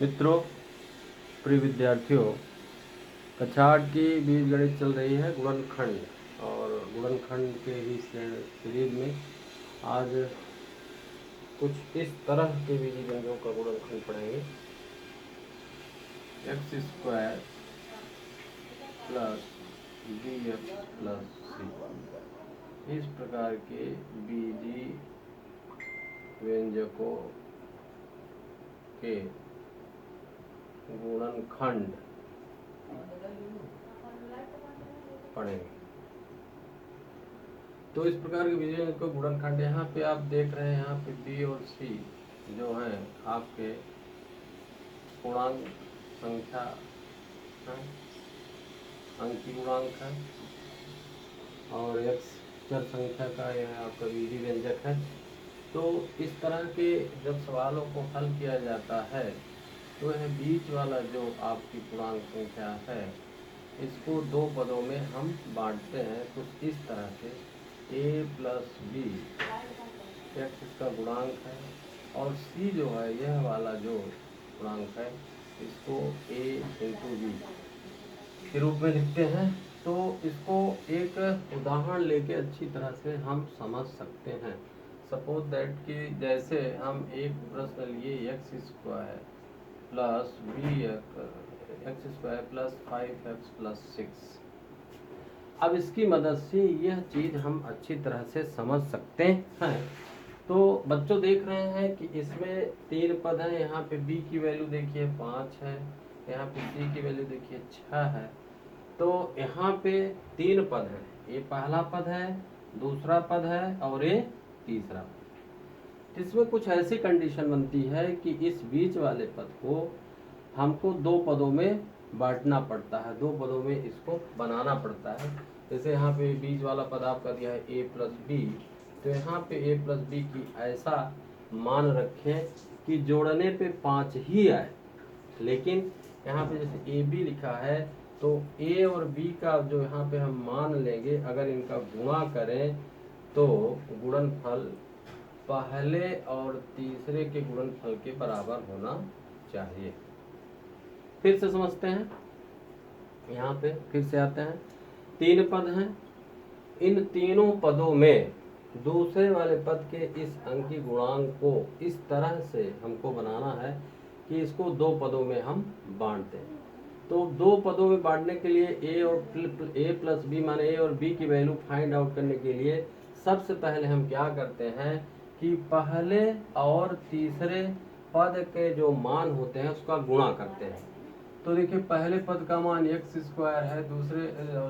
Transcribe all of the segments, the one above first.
मित्रों, प्रिय विद्यार्थियों, कक्षा 8 की बीजगणित चल रही है गुणनखंड, और गुणनखंड के ही सीरीज में आज कुछ इस तरह के बीजगणितों का गुणनखंड पढ़ेंगे। X square plus b x plus c, इस प्रकार के बीजी व्यंजकों के गुणनखंड पढ़ेंगे। तो इस प्रकार के बीजगणित को गुणनखंड, यहाँ पे आप देख रहे हैं, यहाँ पे बी और सी जो हैं आपके पूर्णांक संख्या है, अंकीय गुणांक है, और एक्स चर संख्या का यह आपका बीजी व्यंजक है। तो इस तरह के जब सवालों को हल किया जाता है तो यह बीच वाला जो आपकी पूर्णांक संख्या है, इसको दो पदों में हम बांटते हैं कुछ इस तरह से, a प्लस बी, एक्स इसका गुणांक है, और c जो है यह वाला जो गुणांक है इसको a इंटू बी के रूप में लिखते हैं। तो इसको एक उदाहरण लेके अच्छी तरह से हम समझ सकते हैं। सपोज दैट कि जैसे हम एक प्रश्न लिए x square plus b x square plus 5x plus 6। अब इसकी मदद से यह चीज़ हम अच्छी तरह से समझ सकते हैं। तो बच्चों देख रहे हैं कि इसमें 3 पद हैं। यहाँ पे b की वैल्यू देखिए 5 है, यहाँ पे c की वैल्यू देखिए 6 है। तो यहाँ पे 3 पद हैं, ये पहला पद है, दूसरा पद है और ये तीसरा पद। इसमें कुछ ऐसी कंडीशन बनती है कि इस बीच वाले पद को हमको दो पदों में बांटना पड़ता है, दो पदों में इसको बनाना पड़ता है। जैसे यहाँ पे बीच वाला पद आपका दिया है a प्लस बी, तो यहाँ पे a प्लस बी की ऐसा मान रखें कि जोड़ने पे 5 ही आए। लेकिन यहाँ पे जैसे ए बी लिखा है तो a और b का जो यहाँ पे हम मान लेंगे, अगर इनका गुणा करें तो गुणनफल पहले और तीसरे के गुणनफल के बराबर होना चाहिए। फिर से समझते हैं, यहाँ पे फिर से आते हैं। 3 पद हैं, इन तीनों पदों में दूसरे वाले पद के इस अंकीय गुणांक को इस तरह से हमको बनाना है कि इसको दो पदों में हम बांट दें। तो दो पदों में बांटने के लिए a प्लस बी माने a और b की वैल्यू फाइंड आउट करने के लिए सबसे पहले हम क्या करते हैं कि पहले और तीसरे पद के जो मान होते हैं उसका गुणा करते हैं। तो देखिए पहले पद का मान एक्स स्क्वायर है,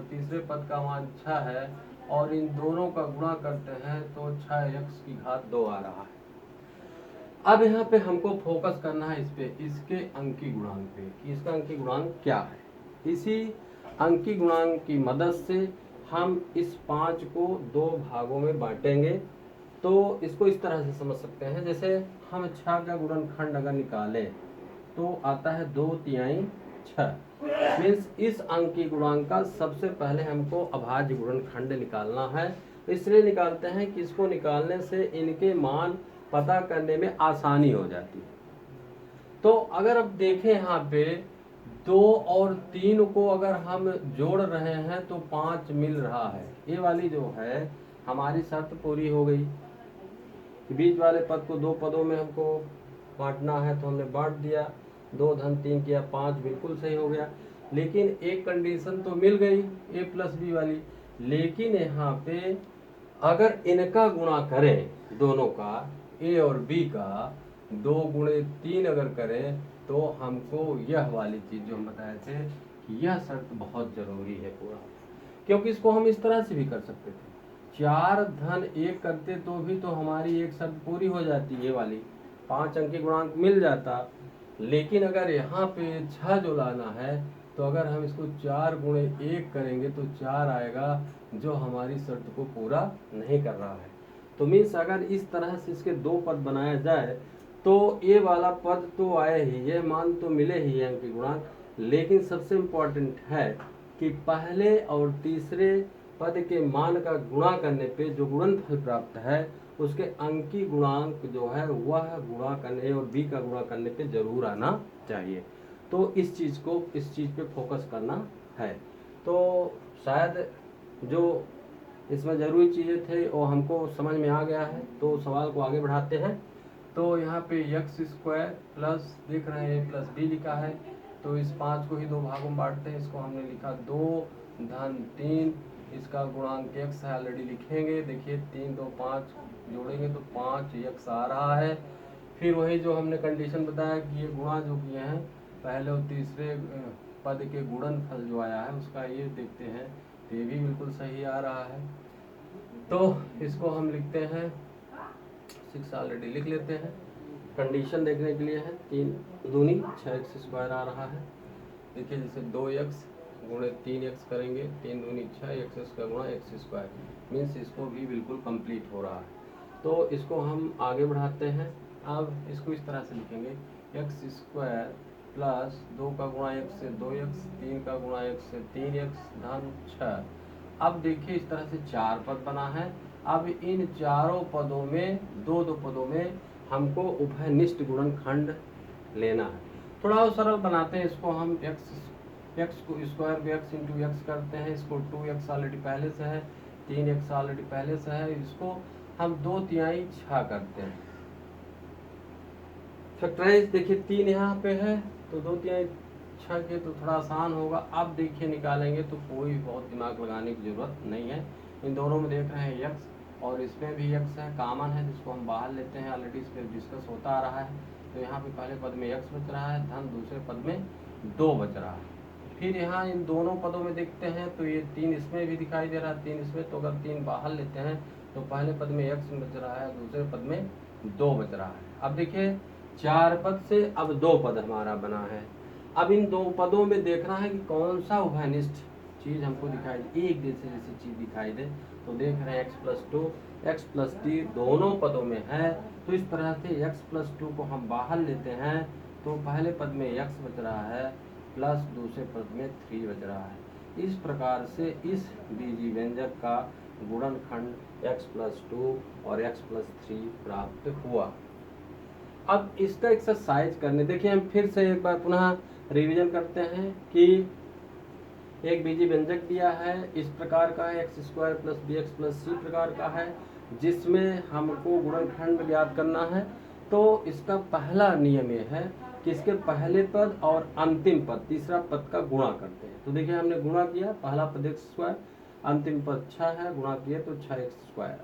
तीसरे पद का मान 6 है, और इन दोनों का गुणा करते हैं तो 6x की घात 2 आ रहा है। अब यहाँ पे हमको फोकस करना है इस पे, इसके अंकीय गुणांक पे कि इसका अंकीय गुणांक क्या है। इसी अंकीय गुणांक की मदद से हम इस 5 को दो भागों में बांटेंगे। तो इसको इस तरह से समझ सकते हैं, जैसे हम 6 का गुणनखंड अगर निकालें तो आता है 2 तिहाई 6। मीन्स इस अंकीय गुणांक का सबसे पहले हमको अभाज्य गुणनखंड निकालना है। इसलिए निकालते हैं कि इसको निकालने से इनके मान पता करने में आसानी हो जाती है। तो अगर अब देखें यहाँ पे 2 और 3 को अगर हम जोड़ रहे हैं तो 5 मिल रहा है। ये वाली जो है हमारी शर्त पूरी हो गई। बीच वाले पद को दो पदों में हमको बांटना है तो हमने बांट दिया, 2 धन 3 किया, 5 बिल्कुल सही हो गया। लेकिन एक कंडीशन तो मिल गई a प्लस बी वाली, लेकिन यहाँ पे अगर इनका गुणा करें दोनों का, a और b का 2 गुणे 3 अगर करें तो हमको यह वाली चीज़ जो हम बताए थे कि यह शर्त बहुत ज़रूरी है पूरा। क्योंकि इसको हम इस तरह से भी कर सकते थे, 4 धन 1 करते तो भी तो हमारी एक शर्त पूरी हो जाती, ये वाली 5 अंकीय गुणांक मिल जाता। लेकिन अगर यहाँ पे 6 जो लाना है तो अगर हम इसको 4 गुणे 1 करेंगे तो 4 आएगा, जो हमारी शर्त को पूरा नहीं कर रहा है। तो मीन्स अगर इस तरह से इसके दो पद बनाया जाए तो ये वाला पद तो आए ही, ये मान तो मिले ही अंकीय गुणांक। लेकिन सबसे इम्पोर्टेंट है कि पहले और तीसरे पद के मान का गुणा करने पे जो गुणनफल प्राप्त है उसके अंकी गुणांक जो है वह गुणा करने और बी का गुणा करने पे जरूर आना चाहिए। तो इस चीज़ पे फोकस करना है। तो शायद जो इसमें ज़रूरी चीज़ें थे वो हमको समझ में आ गया है। तो सवाल को आगे बढ़ाते हैं। तो यहाँ पे एक्स स्क्वायर प्लस देख रहे हैं प्लस बी लिखा है, तो इस 5 को ही 2 भागों में बांटते हैं। इसको हमने लिखा 2 धन 3, इसका गुणांक x है, ऑलरेडी लिखेंगे। देखिए 3 2 5 जोड़ेंगे तो 5x आ रहा है। फिर वही जो हमने कंडीशन बताया कि ये गुणा जो किए हैं पहले और तीसरे पद के गुणनफल जो आया है उसका ये देखते हैं, तो ये भी बिल्कुल सही आ रहा है। तो इसको हम लिखते हैं 6 ऑलरेडी लिख लेते हैं। कंडीशन देखने के लिए है 3 दूनी 6x स्क्वायर आ रहा है। देखिए जैसे 2x गुणे 3x करेंगे, 3 दूनी 6 x का गुणा x स्क्वायर मीन्स इसको भी बिल्कुल कंप्लीट हो रहा है। तो इसको हम आगे बढ़ाते हैं। अब इसको इस तरह से लिखेंगे x स्क्वायर प्लस 2 का गुणा x से 2x, 3 का गुणा x से 3x धन 6। अब देखिए इस तरह से 4 पद बना है। अब इन चारों पदों में दो पदों में हमको उभयनिष्ठ गुणनखंड लेना है। थोड़ा और सरल बनाते हैं इसको हम x को स्क्वायर में x इंटू एक्स करते हैं। इसको 2x ऑलरेडी पहले से है, 3x ऑलरेडी पहले से है, इसको हम 2/3 6 करते हैं। फैक्टराइज देखिए 3 यहाँ पे है तो 2/3 6 के तो थोड़ा आसान होगा। अब देखिए निकालेंगे तो कोई बहुत दिमाग लगाने की जरूरत नहीं है। इन दोनों में देख रहे हैं x और इसमें भी x है, कॉमन है जिसको हम बाहर लेते हैं। ऑलरेडी इस पर डिस्कस होता आ रहा है। तो यहाँ पे पहले पद में x बच रहा है धन दूसरे पद में 2 बच रहा है। फिर यहाँ इन दोनों पदों में देखते हैं तो ये 3 इसमें भी दिखाई दे रहा है, 3 इसमें। तो अगर 3 बाहर लेते हैं तो पहले पद में x बच रहा है, दूसरे पद में 2 बच रहा है। अब देखिए 4 पद से अब 2 पद हमारा बना है। अब इन 2 पदों में देखना है कि कौन सा उभयनिष्ठ चीज हमको दिखाई दे, एक जैसे चीज दिखाई दे। तो देख रहे हैं x+2 x+3 दोनों पदों में है। तो इस तरह से x+2 को हम बाहर लेते हैं तो पहले पद में x बच रहा है प्लस दूसरे पद में 3 बच रहा है। इस प्रकार से इस बीजी व्यंजक का गुणनखंड x+2 और x+3 प्राप्त हुआ। अब इसका एक्सरसाइज करने देखिए हम फिर से एक बार पुनः रिवीजन करते हैं कि एक बीजी व्यंजक दिया है, इस प्रकार का है x square plus b x plus c प्रकार का है, जिसमें हमको गुणनखंड ज्ञात करना है। तो इसका पहला नियम यह है कि इसके पहले पद और अंतिम पद तीसरा पद का गुणा करते हैं। तो देखिए हमने गुणा किया, पहला पद x स्क्वायर, अंतिम पद 6 है, गुणा किया तो 6x स्क्वायर।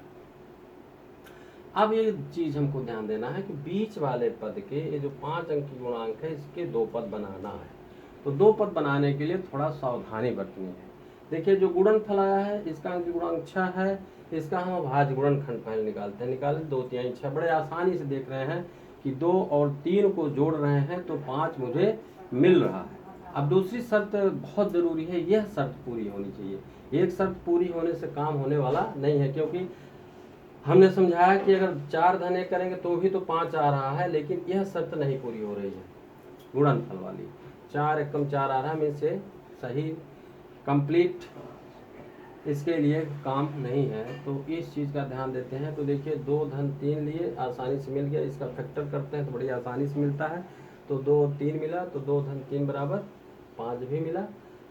अब ये चीज हमको ध्यान देना है कि बीच वाले पद के ये जो 5 अंकी गुणांक है इसके 2 पद बनाना है। तो 2 पद बनाने के लिए थोड़ा सावधानी बरतनी है। देखिए जो गुणनफल आया है इसका अंकी गुणांक 6 है, इसका हम भाज्य गुणनखंड पहले निकालते हैं। निकाले 2/3 6, बड़े आसानी से देख रहे हैं कि 2 और 3 को जोड़ रहे हैं तो 5 मुझे मिल रहा है। अब दूसरी शर्त बहुत जरूरी है, यह शर्त पूरी होनी चाहिए। एक शर्त पूरी होने से काम होने वाला नहीं है, क्योंकि हमने समझाया कि अगर 4 धन 1 करेंगे तो भी तो 5 आ रहा है, लेकिन यह शर्त नहीं पूरी हो रही है गुणनफल वाली। 4 एकम 4 आ रहा है, से सही कंप्लीट इसके लिए काम नहीं है। तो इस चीज़ का ध्यान देते हैं। तो देखिए 2 धन 3 लिए, आसानी से मिल गया। इसका फैक्टर करते हैं तो बड़ी आसानी से मिलता है। तो 2 और 3 मिला तो 2 धन 3 बराबर 5 भी मिला,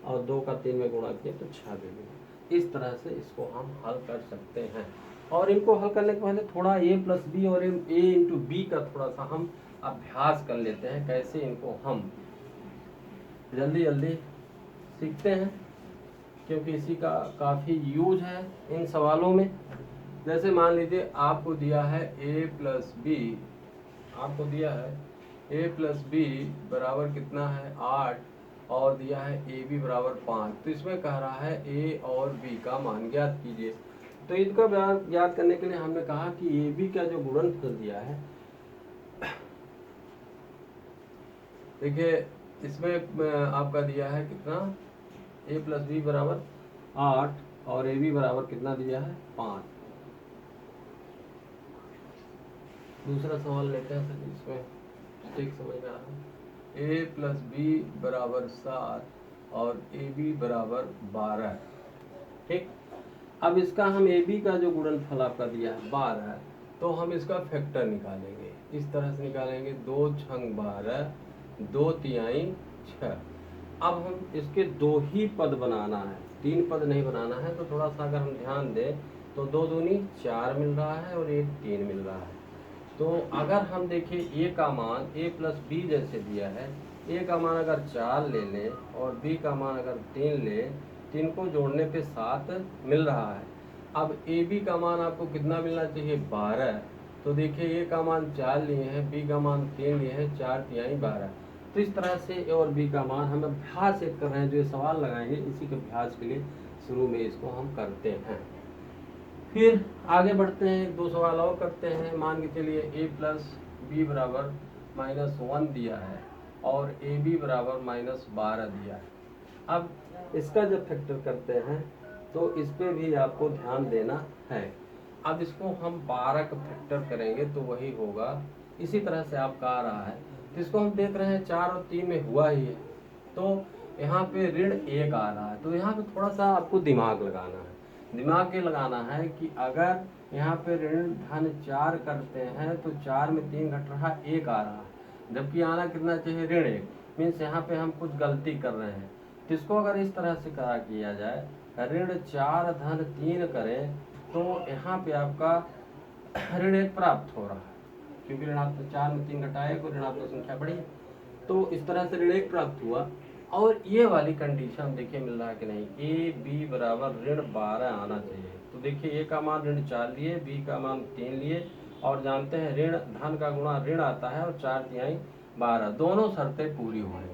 और 2 का 3 में गुणा किया तो 6 भी मिला। इस तरह से इसको हम हल कर सकते हैं। और इनको हल करने के पहले थोड़ा a+b और a इंटू बी का थोड़ा सा हम अभ्यास कर लेते हैं, कैसे इनको हम जल्दी जल्दी सीखते हैं, क्योंकि इसी का काफ़ी यूज है इन सवालों में। जैसे मान लीजिए आपको दिया है a+b, आपको दिया है a+b बराबर कितना है 8, और दिया है ab बराबर 5। तो इसमें कह रहा है a और b का मान ज्ञात कीजिए। तो इनका ज्ञात करने के लिए हमने कहा कि ab का जो गुणनफल दिया है, देखिए इसमें आपका दिया है कितना a+b बराबर 8 और ab बराबर कितना दिया है 5। दूसरा सवाल लेते हैं सर, इसमें ठीक समझ में आ रहा है। a+b बराबर 7 और ab बराबर 12। ठीक, अब इसका हम ab का जो गुणनफल आपका दिया है 12 है, तो हम इसका फैक्टर निकालेंगे, इस तरह से निकालेंगे 2 छंग 12, 2 तिहाई 6। अब हम इसके 2 ही पद बनाना है, 3 पद नहीं बनाना है। तो थोड़ा सा अगर हम ध्यान दें तो 2 दूनी 4 मिल रहा है और 1 3 मिल रहा है। तो अगर हम देखें a का मान a प्लस बी जैसे दिया है, a का मान अगर 4 ले लें और b का मान अगर 3 ले, 3 को जोड़ने पे 7 मिल रहा है। अब ए बी का मान आपको कितना मिलना चाहिए, 12। तो देखिए ए का मान 4 लिए हैं, बी का मान 3 लिए हैं, 4 तिहाई 12। तो इस तरह से ए और बी का मान हम अभ्यास एक कर रहे हैं, जो ये सवाल लगाएंगे इसी के अभ्यास के लिए शुरू में इसको हम करते हैं। फिर आगे बढ़ते हैं, 2 सवाल और करते हैं। मान के चलिए ए प्लस बी बराबर -1 दिया है और ए बी बराबर -12 दिया है। अब इसका जब फैक्टर करते हैं तो इस पे भी आपको ध्यान देना है। अब इसको हम 12 का फैक्टर करेंगे तो वही होगा, इसी तरह से आपका आ रहा है। तो इसको हम देख रहे हैं 4 और 3 में हुआ ही है, तो यहाँ पे ऋण 1 आ रहा है। तो यहाँ पे थोड़ा सा आपको दिमाग लगाना है। दिमाग ये लगाना है कि अगर यहाँ पे ऋण धन 4 करते हैं तो 4 में 3 घट रहा, 1 आ रहा है, जबकि आना कितना चाहिए, ऋण 1। मीन्स यहाँ पे हम कुछ गलती कर रहे हैं। तो इसको अगर इस तरह से करा किया जाए, ऋण 4 धन 3 करें तो यहाँ पे आपका ऋण 1 प्राप्त हो रहा है, क्योंकि ऋणात्मक 4 में 3 घटाए को ऋणात्मक संख्या बढ़ी। तो इस तरह से ऋण 1 प्राप्त हुआ। और ये वाली कंडीशन देखिए मिल रहा है कि नहीं, ए बी बराबर ऋण 12 आना चाहिए। तो देखिए ए का मान ऋण 4 लिए, बी का मान 3 लिए, और जानते हैं ऋण धन का गुणा ऋण आता है और 4 तिहाई 12, दोनों शर्तें पूरी हो रही।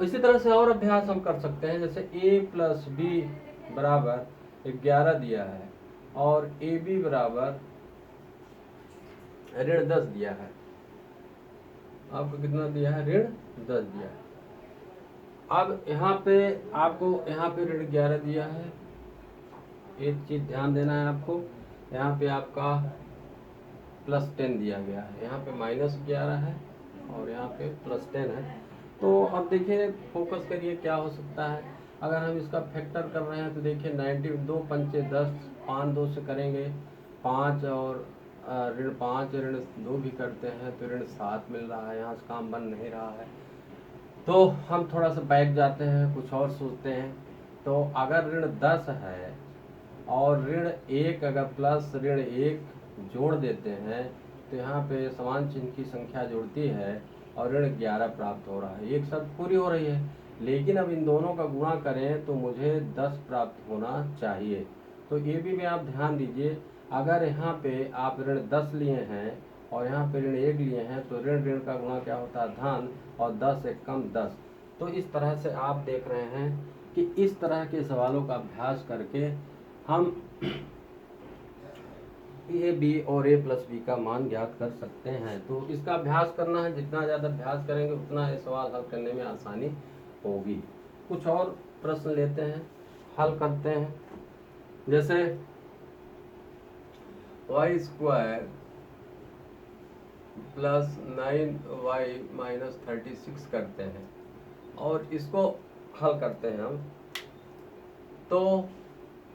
इसी तरह से और अभ्यास हम कर सकते हैं, जैसे a प्लस बी बराबर 11 दिया है और ए बी बराबर ऋण 10 दिया है। आपको कितना दिया है, ऋण 10 दिया है। अब यहाँ पे आपको यहाँ पे ऋण 11 दिया है। एक चीज ध्यान देना है आपको, यहाँ पे आपका +10 दिया गया है, यहाँ पे -11 है और यहाँ पे +10 है। तो अब देखिए फोकस करिए क्या हो सकता है। अगर हम इसका फैक्टर कर रहे हैं तो देखिए 92 पंचे 10, 5 2 से करेंगे 5 और ऋण 5 ऋण 2 भी करते हैं तो ऋण 7 मिल रहा है। यहाँ से काम बन नहीं रहा है, तो हम थोड़ा सा बैठ जाते हैं, कुछ और सोचते हैं। तो अगर ऋण 10 है और ऋण 1 अगर प्लस ऋण 1 जोड़ देते हैं तो यहाँ पे समान चिन्ह की संख्या जुड़ती है और ऋण 11 प्राप्त हो रहा है। एक शर्त पूरी हो रही है, लेकिन अब इन दोनों का गुणा करें तो मुझे 10 प्राप्त होना चाहिए। तो ये भी में आप ध्यान दीजिए, अगर यहाँ पे आप ऋण 10 लिए हैं और यहाँ पे ऋण 1 लिए हैं तो ऋण ऋण का गुणा क्या होता है, धन, और 10 एक कम 10। तो इस तरह से आप देख रहे हैं कि इस तरह के सवालों का अभ्यास करके हम ए बी और ए प्लस बी का मान ज्ञात कर सकते हैं। तो इसका अभ्यास करना है, जितना ज़्यादा अभ्यास करेंगे उतना ये सवाल हल करने में आसानी होगी। कुछ और प्रश्न लेते हैं, हल करते हैं। जैसे y square plus 9y minus 36 करते हैं और इसको हल करते हैं हम। तो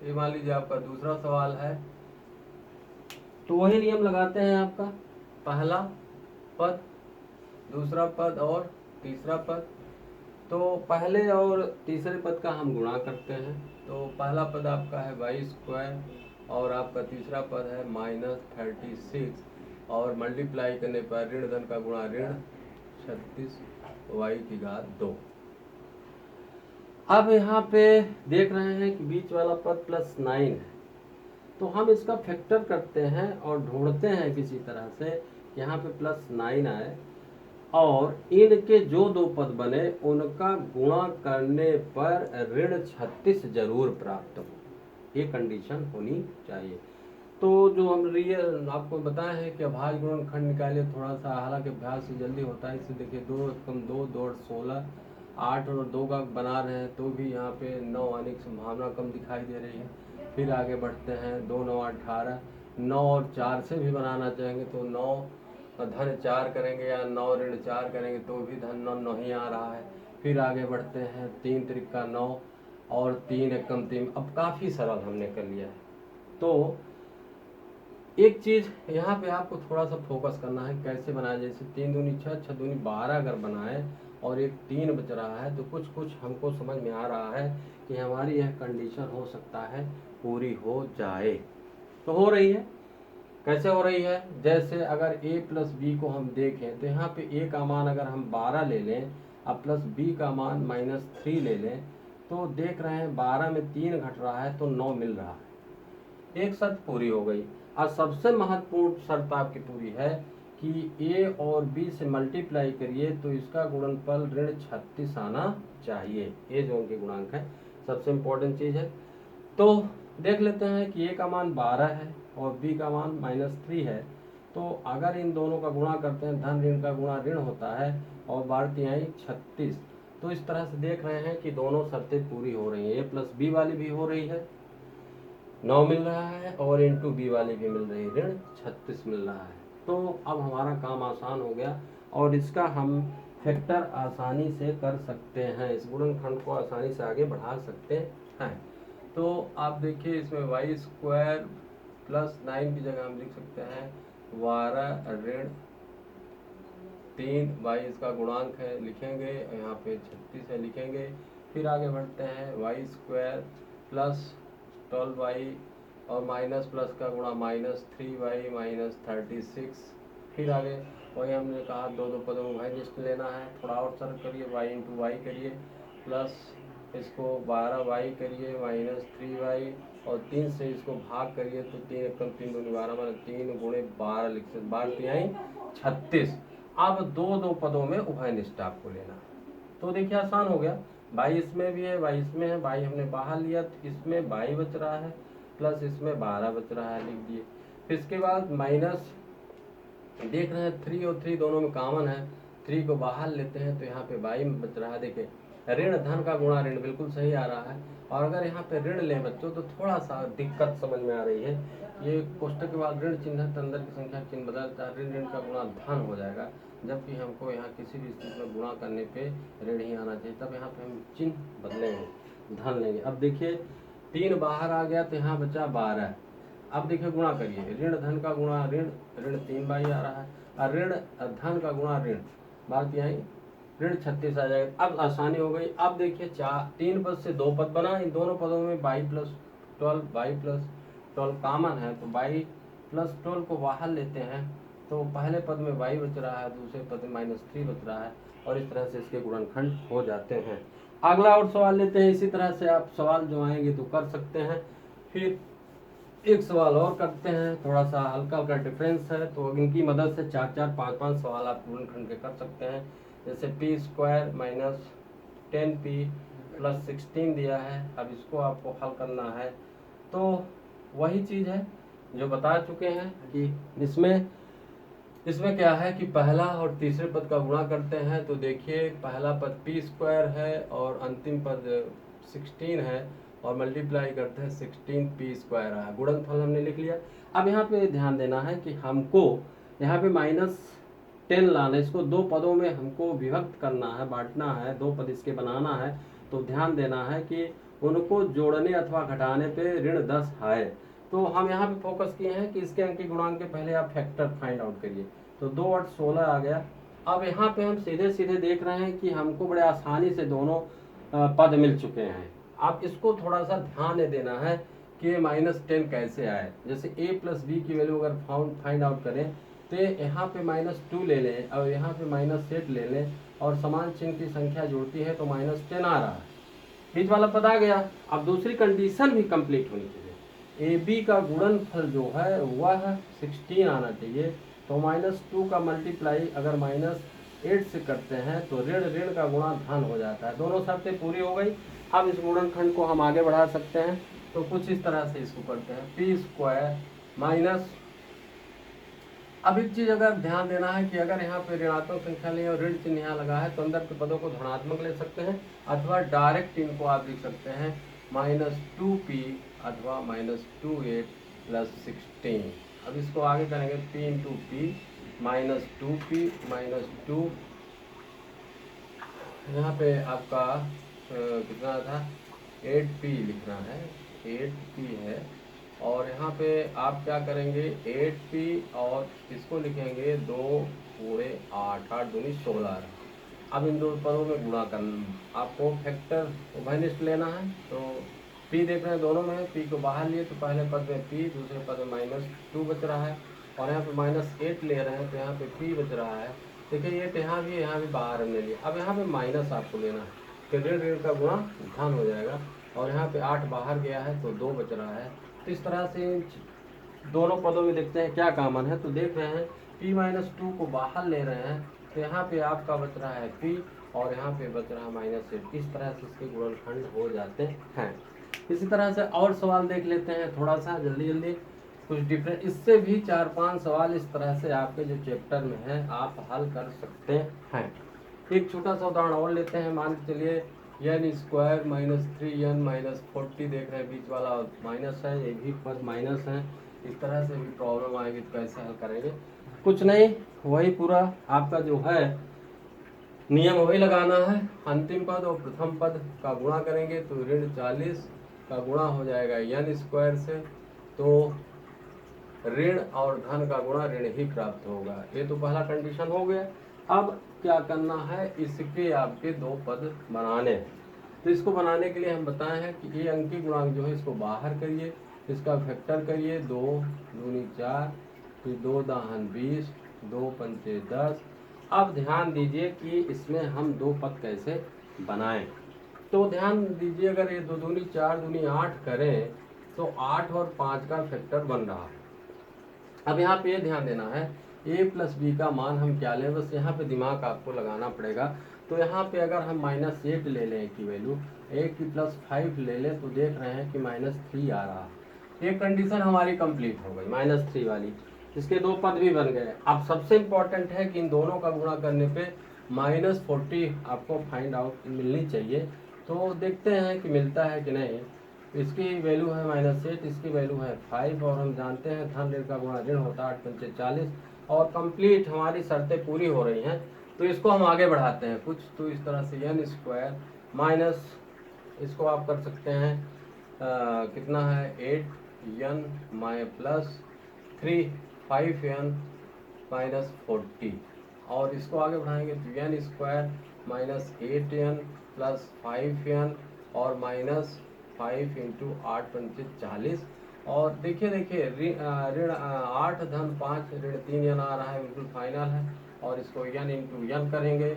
ये मान लीजिए आपका दूसरा सवाल है, तो वही नियम लगाते हैं, आपका पहला पद, दूसरा पद और तीसरा पद। तो पहले और तीसरे पद का हम गुणा करते हैं। तो पहला पद आपका है y स्क्वायर और आपका तीसरा पद है -36, और मल्टीप्लाई करने पर ऋण धन का गुणा ऋण 36y²। अब यहाँ पे देख रहे हैं कि बीच वाला पद +9 है, तो हम इसका फैक्टर करते हैं और ढूंढते हैं किसी तरह से यहाँ पे +9 आए और इनके जो 2 पद बने उनका गुणा करने पर ऋण 36 जरूर प्राप्त हो, ये कंडीशन होनी चाहिए। तो जो हम रियल आपको बताए हैं कि अभाज्य गुणनखंड निकालिए थोड़ा सा, हालांकि अभ्यास से जल्दी होता है। इससे देखिए 2 कम 2 2 16, 8 और 2 का बना रहे हैं तो भी यहाँ पे 9 आने की संभावना कम दिखाई दे रही है। फिर आगे बढ़ते हैं, 2 9 18, 9 और 4 से भी बनाना चाहेंगे तो 9 धन 4 करेंगे या 9 ऋण 4 करेंगे तो भी धन 9 नहीं आ रहा है। फिर आगे बढ़ते हैं, 3 त्रिका 9 और 3 एकम 3। अब काफ़ी सरल हमने कर लिया है। तो एक चीज़ यहाँ पे आपको थोड़ा सा फोकस करना है कैसे बनाया, जैसे 3 दूनी 6, 6 दूनी 12 अगर बनाए और एक 3 बच रहा है तो कुछ कुछ हमको समझ में आ रहा है कि हमारी यह कंडीशन हो सकता है पूरी हो जाए। तो हो रही है, कैसे हो रही है, जैसे अगर a प्लस बी को हम देखें तो यहाँ पे a का मान अगर हम 12 ले लें अब प्लस b का मान -3 ले लें तो देख रहे हैं 12 में 3 घट रहा है तो 9 मिल रहा है, एक शर्त पूरी हो गई। अब सबसे महत्वपूर्ण शर्त आपकी पूरी है कि a और b से मल्टीप्लाई करिए तो इसका गुणनफल ऋण 36 आना चाहिए, ये जो उनके गुणांक है सबसे इम्पोर्टेंट चीज़ है। तो देख लेते हैं कि a का मान 12 है और b का मान -3 है, तो अगर इन दोनों का गुणा करते हैं धन ऋण का गुणा ऋण होता है और 12 36, तो इस तरह से देख रहे हैं कि दोनों शर्तें पूरी हो रही हैं, a प्लस बी वाली भी हो रही है 9 मिल रहा है और इंटू बी वाली भी मिल रही है ऋण 36 मिल रहा है। तो अब हमारा काम आसान हो गया और इसका हम फैक्टर आसानी से कर सकते हैं, इस गुणनखंड को आसानी से आगे बढ़ा सकते हैं। तो आप देखिए इसमें वाई स्क्वायर प्लस 9 की जगह हम लिख सकते हैं 12 ऋण 3 वाई इसका गुणांक है लिखेंगे, यहाँ पे 36 है लिखेंगे। फिर आगे बढ़ते हैं वाई स्क्वायर प्लस 12y और माइनस प्लस का गुणा -3y -36। फिर आगे वही हमने कहा दो दो पदों में भाई लिस्ट लेना है, थोड़ा और सरल करिए y इंटू वाई करिए प्लस इसको 12y करिए -3y और 3 से इसको भाग करिए तो 3 एकम 3 दूनी 12 माने 3 गुणे 12 लिख सकते 12 36। अब दो दो पदों में उभय निष्ठ आपको लेना है, तो देखिए आसान हो गया, बाई इसमें भी है बाई इसमें है, बाई हमने बाहर लिया तो इसमें बाई बच रहा है प्लस इसमें 12 बच रहा है लिख दिए। फिर इसके बाद माइनस देख रहे हैं 3 और 3 दोनों में कॉमन है, 3 को बाहर लेते हैं तो यहाँ पे बाई बच रहा है। देखिए ऋण धन का गुणा ऋण बिल्कुल सही आ रहा है, और अगर यहाँ पे ऋण लें बच्चों तो थोड़ा सा दिक्कत समझ में आ रही है, ये कोष्टक के बाद ऋण चिन्ह है तो अंदर की संख्या चिन्ह बदलता है, ऋण ऋण का गुणा धन हो जाएगा, जबकि हमको यहाँ किसी भी स्थिति में गुणा करने पे ऋण ही आना चाहिए, तब यहाँ पे हम चिन्ह बदलेंगे धन लेंगे। अब देखिए 3 बाहर आ गया तो यहाँ बचा 12, अब देखिए गुणा करिए ऋण धन का गुणा ऋण, ऋण 3 बाई आ रहा है और ऋण धन का गुणा ऋण 12 ऋण 36 आ जाएगा। अब आसानी हो गई। अब देखिए 3 पद से 2 पद बना, इन दोनों पदों में बाई प्लस 12 कॉमन है तो बाई प्लस 12 को बाहर लेते हैं तो पहले पद में बाई बच रहा है, दूसरे पद में -3 बच रहा है और इस तरह से इसके गुणनखंड हो जाते हैं। अगला और सवाल लेते हैं, इसी तरह से आप सवाल जो आएंगे तो कर सकते हैं। फिर एक सवाल और करते हैं, थोड़ा सा हल्का हल्का डिफरेंस है तो इनकी मदद से 4-4 5-5 सवाल आप गुणनखंड के कर सकते हैं। जैसे पी स्क्वायर -10p प्लस 16 दिया है, अब इसको आपको हल करना है, तो वही चीज़ है जो बता चुके हैं कि इसमें क्या है कि पहला और तीसरे पद का गुणा करते हैं तो देखिए पहला पद पी स्क्वायर है और अंतिम पद 16 है और मल्टीप्लाई करते हैं 16p स्क्वायर है, गुणनफल हमने लिख लिया। अब यहाँ पे ध्यान देना है कि हमको यहाँ पे -10 लाना है, इसको दो पदों में हमको विभक्त करना है, बांटना है, दो पद इसके बनाना है, तो ध्यान देना है कि उनको जोड़ने अथवा घटाने पे ऋण 10 है, तो हम यहाँ पे फोकस किए हैं कि इसके अंक के गुणांक के पहले आप फैक्टर फाइंड आउट करिए, तो 2 8 16 आ गया। अब यहाँ पे हम सीधे सीधे देख रहे हैं कि हमको बड़े आसानी से दोनों पद मिल चुके हैं। आप इसको थोड़ा सा ध्यान देना है कि -10 कैसे आए, जैसे a प्लस बी की वैल्यू अगर फाइंड आउट करें तो यहाँ पे -2 ले लें और यहाँ पे -8 ले लें और समान चिन्ह की संख्या जुड़ती है तो -10 आ रहा है, बीच वाला पद आ गया। अब दूसरी कंडीशन भी कंप्लीट होनी चाहिए, ए बी का गुणनफल जो है वह 16 आना चाहिए, तो -2 का मल्टीप्लाई अगर -8 से करते हैं तो ऋण ऋण का गुणा धन हो जाता है, दोनों शर्तें पूरी हो गई। अब इस गुणनखंड को हम आगे बढ़ा सकते हैं, तो कुछ इस तरह से इसको करते हैं पी स्क्वायर माइनस, अब एक चीज़ अगर ध्यान देना है कि अगर यहाँ पे ऋणात्मक संख्या लें और ऋण चिन्ह यहाँ लगा है तो अंदर के पदों को धनात्मक ले सकते हैं अथवा डायरेक्ट इनको आप लिख सकते हैं -2p अथवा -28 प्लस 16। अब इसको आगे करेंगे p इंटू पी -2p -2, यहाँ पे आपका कितना था 8p लिखना है, 8p है और यहाँ पे आप क्या करेंगे 8p और इसको लिखेंगे 2 गुणे 8, 8 दूनी 16। अब इन दो पदों में गुणा करना, आपको फैक्टर उभयनिष्ठ लेना है। तो p देख रहे हैं दोनों में, p को बाहर लिए तो पहले पद में p, दूसरे पद में -2 बच रहा है, और यहाँ पे -8 ले रहे हैं तो यहाँ पे p बच रहा है। देखिए 8 यहाँ भी है, यहाँ भी बाहर हमने लिया। अब यहाँ पे माइनस आपको लेना है कि ऋण ऋण का गुणा धन हो जाएगा, और यहाँ पे 8 बाहर गया है तो 2 बच रहा है। तो इस तरह से दोनों पदों में देखते हैं क्या कॉमन है। तो देख रहे हैं p-2 को बाहर ले रहे हैं तो यहाँ पे आपका बच रहा है p, और यहाँ पे बच रहा है -8। इस तरह से इसके गुणनखंड हो जाते हैं। इसी तरह से और सवाल देख लेते हैं थोड़ा सा जल्दी जल्दी, कुछ डिफरेंट। इससे भी 4-5 सवाल इस तरह से आपके जो चैप्टर में है आप हल कर सकते हैं। एक छोटा सा उदाहरण और लेते हैं। मान के चलिए n स्क्वायर -3n -40 देख रहे हैं, बीच वाला माइनस है, ये भी पद माइनस है। इस तरह से भी प्रॉब्लम आएगी तो कैसे हल करेंगे? कुछ नहीं, वही पूरा आपका जो है नियम वही लगाना है। अंतिम पद और प्रथम पद का गुणा करेंगे तो ऋण 40 का गुणा हो जाएगा n स्क्वायर से, तो ऋण और धन का गुणा ऋण ही प्राप्त होगा। ये तो पहला कंडीशन हो गया। अब क्या करना है, इसके आपके दो पद बनाने हैं। तो इसको बनाने के लिए हम बताए हैं कि ये अंकी गुणांक जो है इसको बाहर करिए, इसका फैक्टर करिए, 2 दूनी 4, फिर 2 दाहन 20, 2 पंचे 10। अब ध्यान दीजिए कि इसमें हम दो पद कैसे बनाएं। तो ध्यान दीजिए, अगर ये 2 दूनी 4 दूनी 8 करें तो 8 और 5 का फैक्टर बन रहा है। अब यहाँ पे ये ध्यान देना है a प्लस बी का मान हम क्या लें, बस यहाँ पे दिमाग आपको लगाना पड़ेगा। तो यहाँ पे अगर हम -8 ले लें की वैल्यू, a की +5 ले लें तो देख रहे हैं कि -3 आ रहा है। ये कंडीशन हमारी कंप्लीट हो गई -3 वाली, इसके दो पद भी बन गए। अब सबसे इम्पोर्टेंट है कि इन दोनों का गुणा करने पे -40 आपको फाइंड आउट मिलनी चाहिए। तो देखते हैं कि मिलता है कि नहीं। इसकी वैल्यू है -8, इसकी वैल्यू है 5, और हम जानते हैं धन ऋण का गुणा ऋण होता है 8 पंचे 40, और कंप्लीट हमारी शर्तें पूरी हो रही हैं। तो इसको हम आगे बढ़ाते हैं कुछ, तो इस तरह से n स्क्वायर माइनस, इसको आप कर सकते हैं कितना है 8n प्लस 3 5n -40, और इसको आगे बढ़ाएंगे तो n square -8n plus 5n और -5 × 8 पंचे 40। और देखिए ऋण 8 धन 5 ऋण 3n आ रहा है, बिल्कुल फाइनल है। और इसको n × n करेंगे,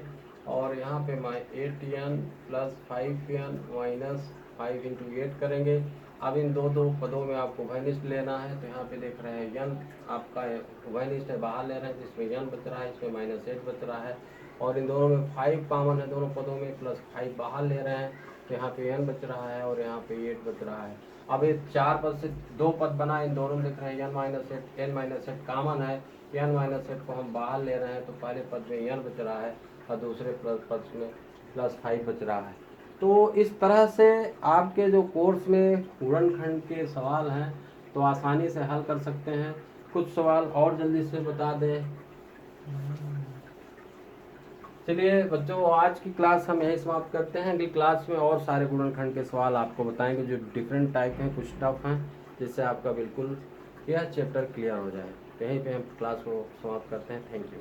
और यहाँ पे 8n प्लस 5n माइनस 5 × 8 करेंगे। अब इन दो पदों में आपको उभयनिष्ठ लेना है। तो यहाँ पे देख रहे हैं n आपका उभयनिष्ठ है, बाहर ले रहे हैं, जिसमें n बच रहा है, इसमें -8 बच रहा है, और इन दोनों में 5 कॉमन है दोनों पदों में, +5 बाहर ले रहे हैं तो यहाँ पे n बच रहा है और यहाँ पे 8 बच रहा है। अब ये 4 पद से दो पद बना, इन दोनों में देख रहे हैं n-8 कॉमन है, n-8 को हम बाहर ले रहे हैं तो पहले पद में n बच रहा है और दूसरे पद में +5 बच रहा है। तो इस तरह से आपके जो कोर्स में गुणनखंड के सवाल हैं तो आसानी से हल कर सकते हैं। कुछ सवाल और जल्दी से बता दें। चलिए बच्चों, आज की क्लास हम यही समाप्त करते हैं। अगली क्लास में और सारे गुणनखंड के सवाल आपको बताएंगे जो डिफरेंट टाइप हैं, कुछ टफ हैं, जिससे आपका बिल्कुल यह चैप्टर क्लियर हो जाए। तो यहीं पे हम क्लास को समाप्त करते हैं। Thank you.